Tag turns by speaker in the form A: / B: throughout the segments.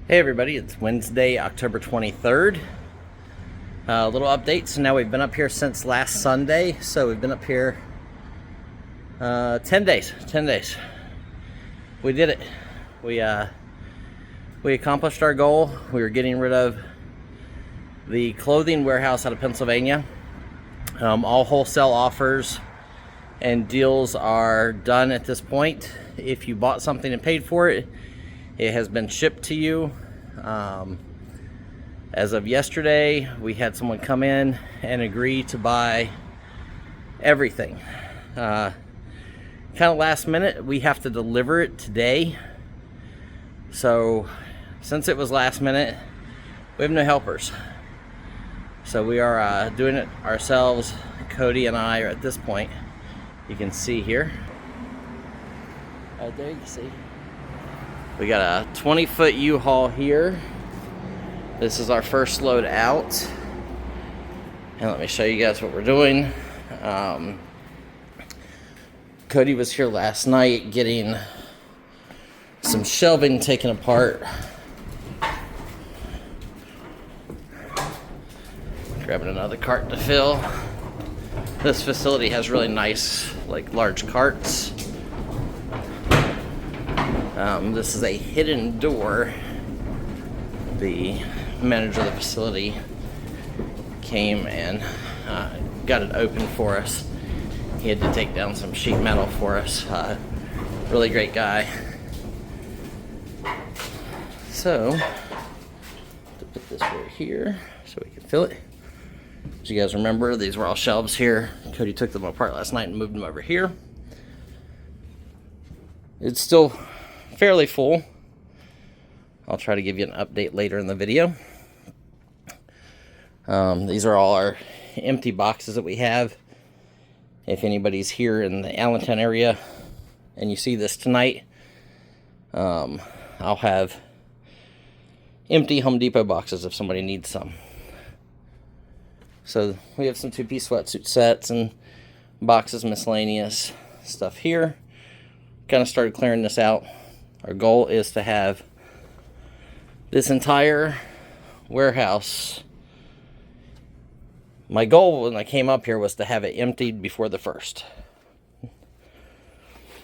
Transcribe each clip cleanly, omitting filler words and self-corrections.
A: Hey everybody, it's Wednesday, October 23rd. A little update. So now we've been up here since last Sunday. So we've been up here 10 days. 10 days. We did it. We accomplished our goal. We were getting rid of the clothing warehouse out of Pennsylvania. All wholesale offers and deals are done at this point. If you bought something and paid for it, it has been shipped to you. As of yesterday, we had someone come in and agree to buy everything. Kind of last minute, we have to deliver it today. So, since it was last minute, we have no helpers. So we are doing it ourselves. Cody and I are at this point. You can see here. Right there, you can see. We got a 20-foot U-Haul here. This is our first load out. And let me show you guys what we're doing. Cody was here last night getting some shelving taken apart. Grabbing another cart to fill. This facility has really nice, large carts. This is a hidden door. The manager of the facility came and got it open for us. He had to take down some sheet metal for us. Really great guy. So, to put this right here so we can fill it. As you guys remember, these were all shelves here. Cody took them apart last night and moved them over here. It's still fairly full. I'll try to give you an update later in the video. These are all our empty boxes that we have. If anybody's here in the Allentown area and you see this tonight, I'll have empty Home Depot boxes if somebody needs some. So we have some two-piece sweatsuit sets and boxes, miscellaneous stuff here. Kind of started clearing this out. Our goal is to have this entire warehouse. My goal when I came up here was to have it emptied before the 1st.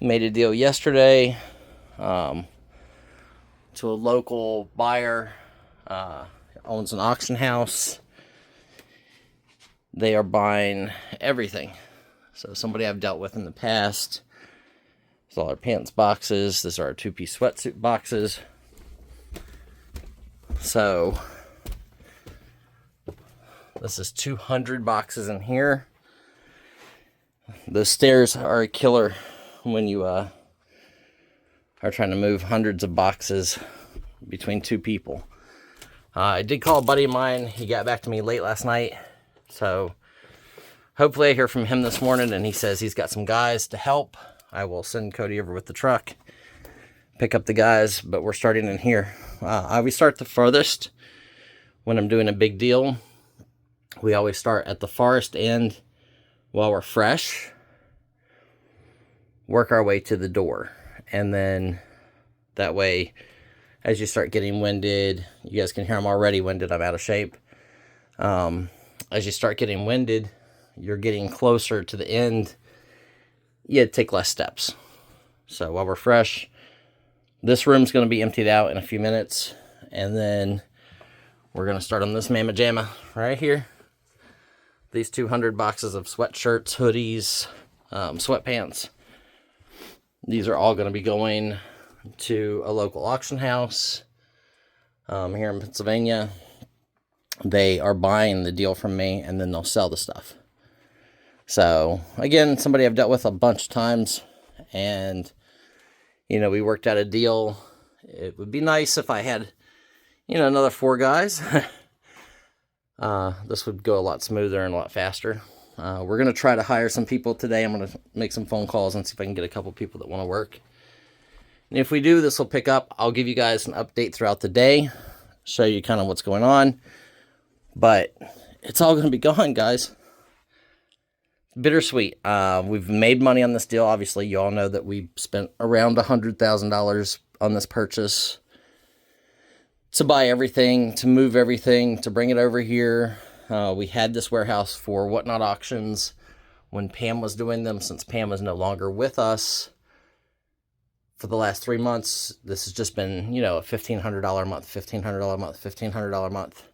A: Made a deal yesterday to a local buyer. Owns an auction house. They are buying everything. So somebody I've dealt with in the past. These are all our pants boxes. These are our two-piece sweatsuit boxes. So this is 200 boxes in here. The stairs are a killer when you are trying to move hundreds of boxes between two people. I did call a buddy of mine. He got back to me late last night. So hopefully I hear from him this morning and he says he's got some guys to help. I will send Cody over with the truck, pick up the guys, but we're starting in here. I always start the furthest when I'm doing a big deal. We always start at the farthest end while we're fresh, work our way to the door, and then that way, as you start getting winded, you guys can hear I'm already winded, I'm out of shape. As you start getting winded, you're getting closer to the end, you take less steps. So while we're fresh, this room's going to be emptied out in a few minutes, and then we're going to start on this mamma jamma right here. These 200 boxes of sweatshirts, hoodies, sweatpants. These are all going to be going to a local auction house here in Pennsylvania. They are buying the deal from me, and then they'll sell the stuff. So, again, somebody I've dealt with a bunch of times, and, we worked out a deal. It would be nice if I had, another 4 guys. This would go a lot smoother and a lot faster. We're going to try to hire some people today. I'm going to make some phone calls and see if I can get a couple people that want to work. And if we do, this will pick up. I'll give you guys an update throughout the day, show you kind of what's going on. But it's all going to be gone, guys. Bittersweet. We've made money on this deal. Obviously, you all know that we spent around $100,000 on this purchase to buy everything, to move everything, to bring it over here. We had this warehouse for Whatnot Auctions when Pam was doing them. Since Pam is no longer with us for the last 3 months, this has just been, you know, a $1,500 a month, $1,500 a month, $1,500 a month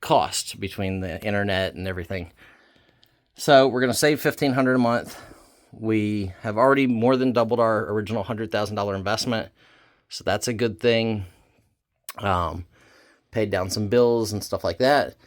A: cost between the internet and everything. So we're going to save $1,500 a month. We have already more than doubled our original $100,000 investment, so that's a good thing. Paid down some bills and stuff like that.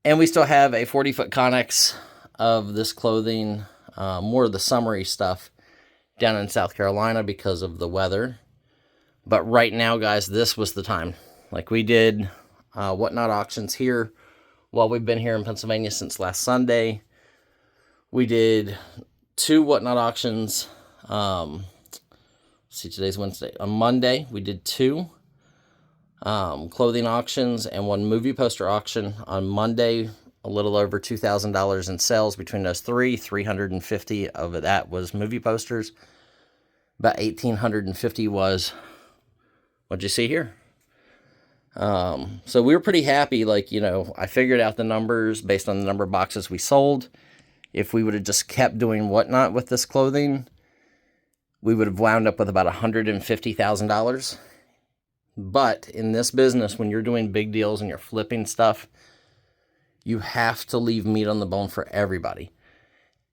A: And we still have a 40-foot Connex of this clothing, more of the summery stuff, down in South Carolina because of the weather. But right now, guys, this was the time. Like, we did Whatnot Auctions here while we've been here in Pennsylvania since last Sunday. We did 2 Whatnot Auctions. See, today's Wednesday. On Monday, we did 2 clothing auctions and 1 movie poster auction. On Monday, a little over $2,000 in sales between those 3. 350 of that was movie posters. About 1,850 was what you see here. So we were pretty happy. Like, you know, I figured out the numbers based on the number of boxes we sold. If we would have just kept doing Whatnot with this clothing, we would have wound up with about $150,000. But in this business, when you're doing big deals and you're flipping stuff, you have to leave meat on the bone for everybody.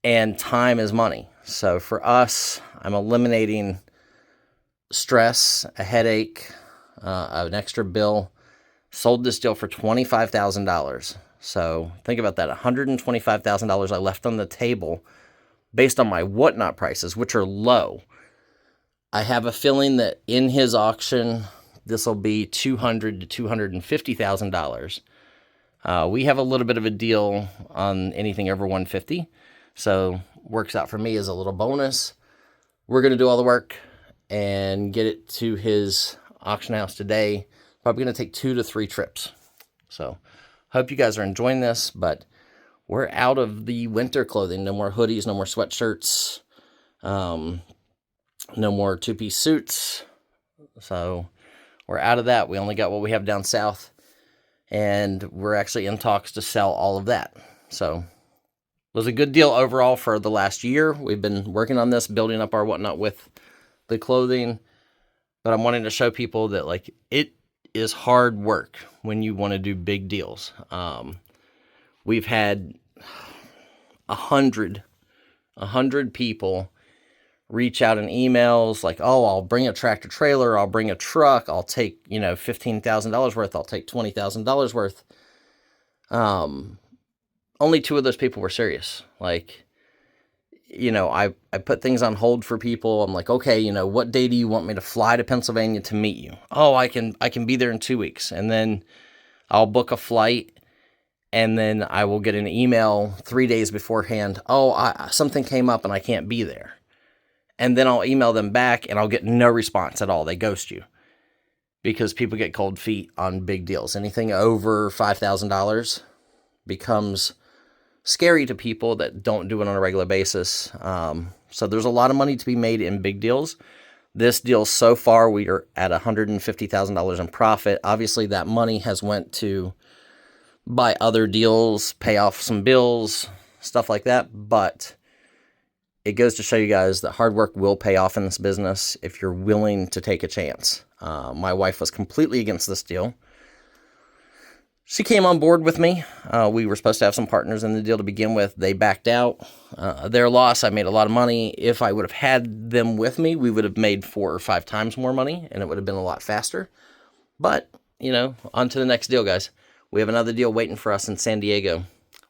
A: And time is money. So for us, I'm eliminating stress, a headache, an extra bill. Sold this deal for $25,000. So think about that, $125,000 I left on the table based on my Whatnot prices, which are low. I have a feeling that in his auction, this will be $200,000 to $250,000. We have a little bit of a deal on anything over $150,000, so works out for me as a little bonus. We're going to do all the work and get it to his auction house today. Probably going to take 2 to 3 trips. So hope you guys are enjoying this, but we're out of the winter clothing. No more hoodies, no more sweatshirts, no more 2-piece suits. So we're out of that. We only got what we have down south, and we're actually in talks to sell all of that. So it was a good deal overall for the last year. We've been working on this, building up our Whatnot with the clothing, but I'm wanting to show people that, like, it is hard work when you want to do big deals. We've had 100 people reach out in emails like, oh, I'll bring a tractor trailer, I'll bring a truck, I'll take, you know, $15,000 worth, I'll take $20,000 worth. Only 2 of those people were serious. Like, you know, I put things on hold for people. I'm like, okay, you know, what day do you want me to fly to Pennsylvania to meet you? Oh, I can be there in 2 weeks. And then I'll book a flight, and then I will get an email 3 days beforehand. Oh, something came up and I can't be there. And then I'll email them back and I'll get no response at all. They ghost you because people get cold feet on big deals. Anything over $5,000 becomes scary to people that don't do it on a regular basis. So there's a lot of money to be made in big deals. This deal so far, we are at $150,000 in profit. Obviously, that money has went to buy other deals, pay off some bills, stuff like that. But it goes to show you guys that hard work will pay off in this business if you're willing to take a chance. My wife was completely against this deal. She came on board with me. We were supposed to have some partners in the deal to begin with. They backed out. Their loss, I made a lot of money. If I would have had them with me, we would have made 4 or 5 times more money, and it would have been a lot faster. But, you know, on to the next deal, guys. We have another deal waiting for us in San Diego.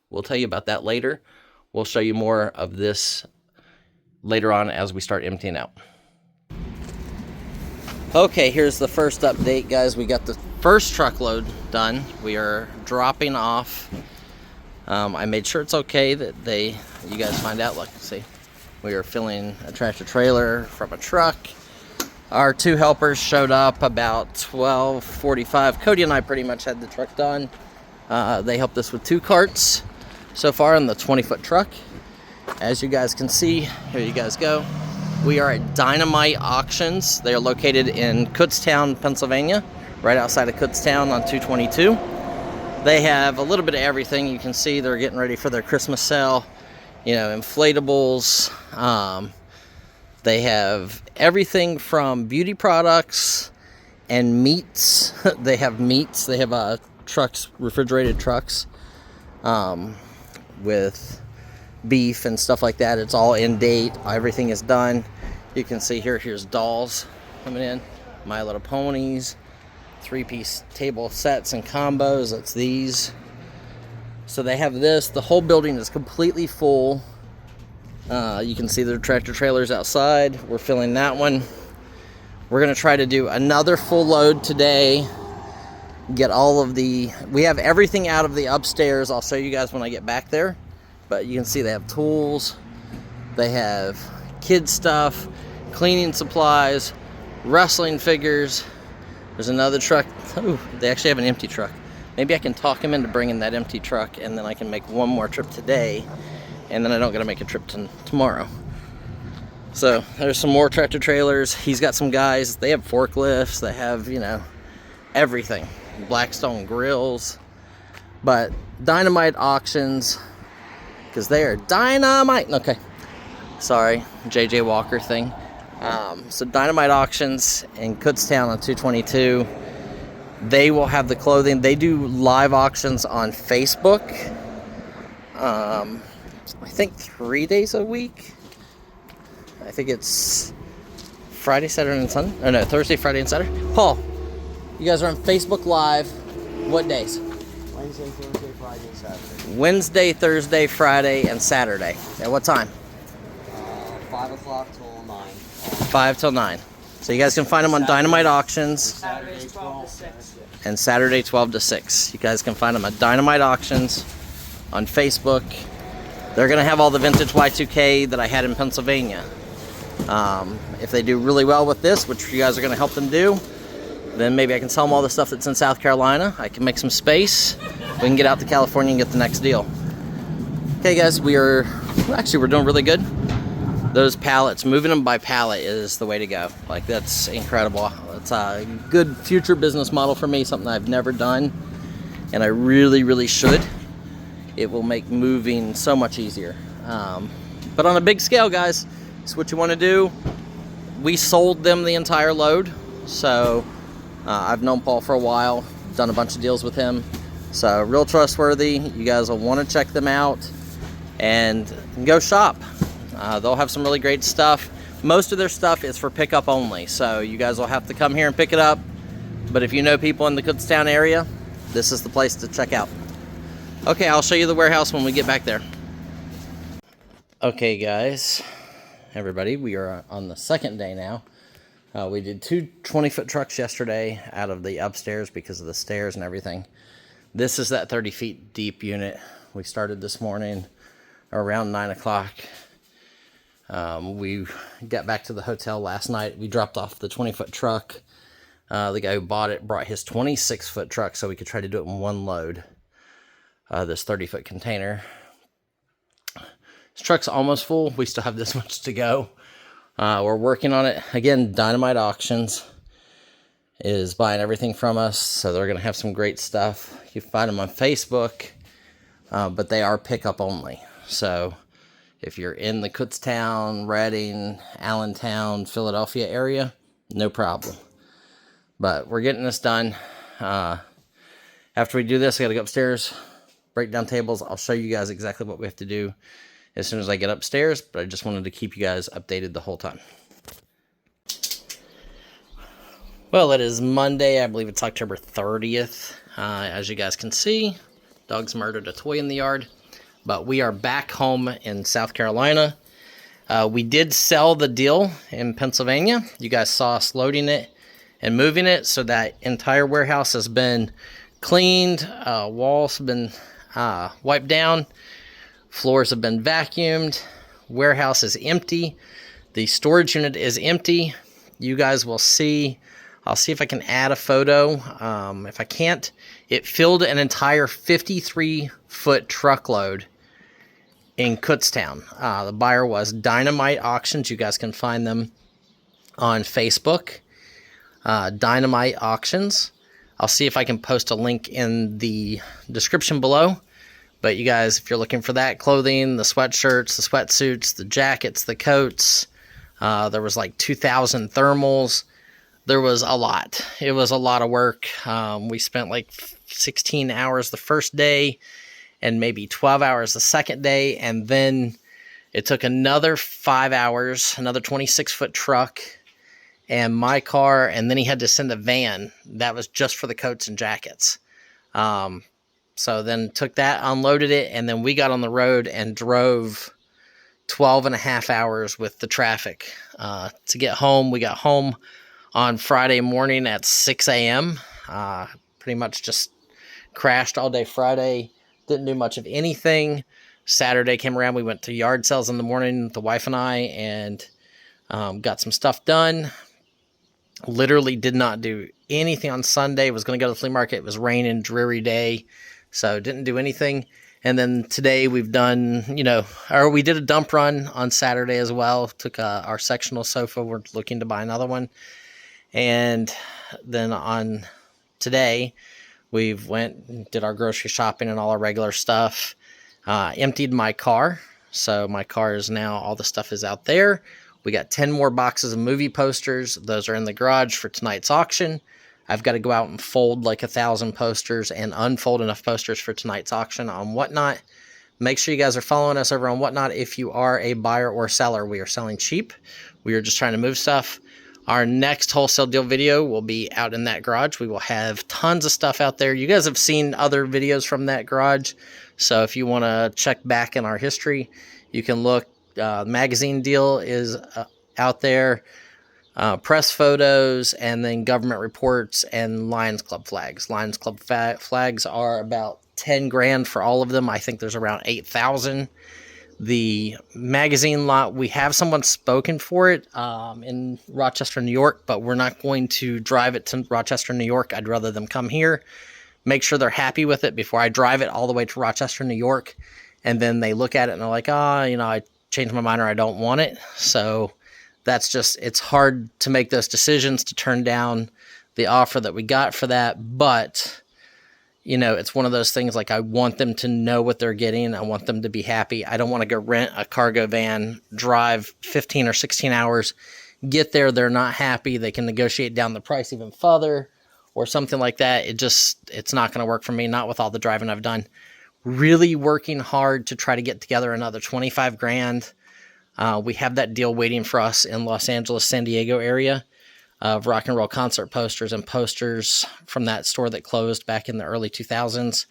A: We'll tell you about that later. We'll show you more of this later on as we start emptying out. Okay, here's the first update, guys. We got the first truckload done. We are dropping off. I made sure it's okay that you guys find out. Look, see, we are filling a tractor trailer from a truck. Our 2 helpers showed up about 12:45. Cody and I pretty much had the truck done. They helped us with 2 carts so far in the 20-foot truck. As you guys can see, here you guys go. We are at Dynamite Auctions. They are located in Kutztown, Pennsylvania, right outside of Kutztown on 222. They have a little bit of everything. You can see they're getting ready for their Christmas sale. You know, inflatables. They have everything from beauty products and meats. They have meats. They have trucks, refrigerated trucks, with beef and stuff like that. It's all in date. Everything is done. You can see here's dolls coming in. My Little Ponies. 3-piece table sets and combos. That's these. So they have this. The whole building is completely full. You can see their tractor trailers outside. We're filling that one. We're going to try to do another full load today. Get all of the... We have everything out of the upstairs. I'll show you guys when I get back there. But you can see they have tools. They have kids stuff, cleaning supplies, wrestling figures. There's another truck. Oh, they actually have an empty truck. Maybe I can talk him into bringing that empty truck, and then I can make one more trip today, and then I don't got to make a trip tomorrow. So there's some more tractor trailers. He's got some guys. They have forklifts. They have, you know, everything. Blackstone grills. But Dynamite Auctions, because they are dynamite. Okay. Sorry, JJ Walker thing. So Dynamite Auctions in Kutztown on 222. They will have the clothing. They do live auctions on Facebook. I think 3 days a week. I think it's Friday, Saturday, and Sunday. Oh no, Thursday, Friday, and Saturday. Paul, you guys are on Facebook Live. What days?
B: Wednesday, Thursday, Friday, and Saturday.
A: Wednesday, Thursday, Friday, and Saturday. At what time?
B: 5 o'clock till 9.
A: 5 till 9. So you guys can find them on Dynamite Auctions.
B: Saturday 12 to 6.
A: And Saturday 12 to 6. You guys can find them at Dynamite Auctions on Facebook. They're going to have all the vintage Y2K that I had in Pennsylvania. If they do really well with this, which you guys are going to help them do, then maybe I can sell them all the stuff that's in South Carolina. I can make some space. We can get out to California and get the next deal. Okay guys, we're doing really good. Those pallets, moving them by pallet is the way to go. Like, that's incredible. It's a good future business model for me, something I've never done, and I really, really should. It will make moving so much easier. But on a big scale, guys, it's what you want to do. We sold them the entire load, so I've known Paul for a while, done a bunch of deals with him, so real trustworthy. You guys will want to check them out and go shop. They'll have some really great stuff. Most of their stuff is for pickup only, so you guys will have to come here and pick it up. But if you know people in the Kutztown area, this is the place to check out. Okay, I'll show you the warehouse when we get back there. Okay, guys, everybody, we are on the second day now. We did 2 20-foot trucks yesterday out of the upstairs because of the stairs and everything. This is that 30 feet deep unit. We started this morning around 9 o'clock. We got back to the hotel last night. We dropped off the 20-foot truck. The guy who bought it brought his 26-foot truck so we could try to do it in one load. This 30-foot container. This truck's almost full. We still have this much to go. We're working on it. Again, Dynamite Auctions is buying everything from us, so they're going to have some great stuff. You can find them on Facebook, but they are pickup only. So if you're in the Kutztown, Reading, Allentown, Philadelphia area, no problem. But we're getting this done. After we do this, I got to go upstairs, break down tables. I'll show you guys exactly what we have to do as soon as I get upstairs, but I just wanted to keep you guys updated the whole time. Well, it is Monday. I believe it's October 30th. As you guys can see, dogs murdered a toy in the yard. But we are back home in South Carolina. We did sell the deal in Pennsylvania. You guys saw us loading it and moving it. So that entire warehouse has been cleaned. Walls have been wiped down. Floors have been vacuumed. Warehouse is empty. The storage unit is empty. You guys will see. I'll see if I can add a photo. If I can't, it filled an entire 53-foot truckload in Kutztown. The buyer was Dynamite Auctions. You guys can find them on Facebook. Dynamite Auctions. I'll see if I can post a link in the description below. But you guys, if you're looking for that clothing, the sweatshirts, the sweatsuits, the jackets, the coats, there was like 2,000 thermals. There was a lot. It was a lot of work. We spent like 16 hours the first day and maybe 12 hours the second day. And then it took another 5 hours, another 26-foot truck and my car. And then he had to send a van that was just for the coats and jackets. So then took that, unloaded it, and then we got on the road and drove 12 and a half hours with the traffic to get home. We got home on Friday morning at 6 a.m. Pretty much just crashed all day Friday. Didn't do much of anything. Saturday came around. We went to yard sales in the morning, the wife and I, and got some stuff done. Literally did not do anything on Sunday. Was going to go to the flea market. It was raining, dreary day. So didn't do anything. And then today we've done, we did a dump run on Saturday as well. Took our sectional sofa. We're looking to buy another one. And then on today, did our grocery shopping and all our regular stuff. Emptied my car. So my car is now, all the stuff is out there. We got 10 more boxes of movie posters. Those are in the garage for tonight's auction. I've got to go out and fold like 1,000 posters and unfold enough posters for tonight's auction on Whatnot. Make sure you guys are following us over on Whatnot if you are a buyer or seller. We are selling cheap. We are just trying to move stuff. Our next wholesale deal video will be out in that garage. We will have tons of stuff out there. You guys have seen other videos from that garage. So if you want to check back in our history, you can look. Magazine deal is out there. Press photos, and then government reports and Lions Club flags. Lions Club flags are about 10 grand for all of them. I think there's around 8,000. The magazine lot, we have someone spoken for it in Rochester, New York, but we're not going to drive it to Rochester, New York. I'd rather them come here, make sure they're happy with it before I drive it all the way to Rochester, New York. And then they look at it and they're like, I changed my mind or I don't want it. So that's just, it's hard to make those decisions, to turn down the offer that we got for that. But, it's one of those things, like, I want them to know what they're getting. I want them to be happy. I don't want to go rent a cargo van, drive 15 or 16 hours, get there, they're not happy. They can negotiate down the price even further or something like that. It's not going to work for me, not with all the driving I've done. Really working hard to try to get together another 25 grand. We have that deal waiting for us in Los Angeles, San Diego area of rock and roll concert posters and posters from that store that closed back in the early 2000s.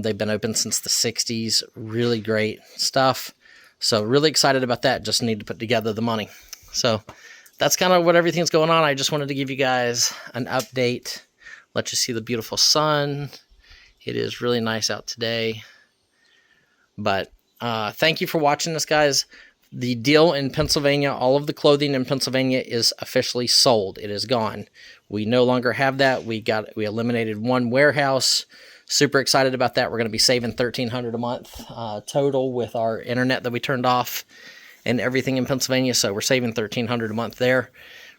A: They've been open since the 60s. Really great stuff. So really excited about that. Just need to put together the money. So that's kind of what everything's going on. I just wanted to give you guys an update. Let you see the beautiful sun. It is really nice out today. But thank you for watching this, guys. The deal in Pennsylvania, all of the clothing in Pennsylvania is officially sold. It is gone. We no longer have that. We eliminated one warehouse. Super excited about that. We're going to be saving $1,300 a month total with our internet that we turned off and everything in Pennsylvania. So we're saving $1,300 a month there.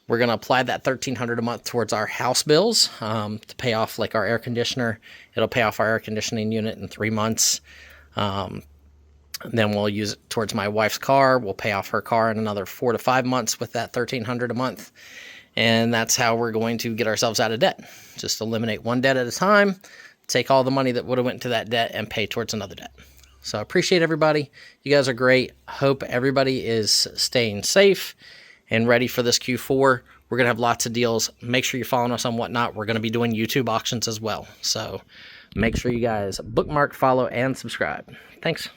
A: We're going to apply that $1,300 a month towards our house bills to pay off like our air conditioner. It'll pay off our air conditioning unit in 3 months. Then we'll use it towards my wife's car. We'll pay off her car in another 4 to 5 months with that $1,300 a month. And that's how we're going to get ourselves out of debt. Just eliminate one debt at a time, take all the money that would have went to that debt and pay towards another debt. So I appreciate everybody. You guys are great. Hope everybody is staying safe and ready for this Q4. We're going to have lots of deals. Make sure you're following us on Whatnot. We're going to be doing YouTube auctions as well. So make sure you guys bookmark, follow, and subscribe. Thanks.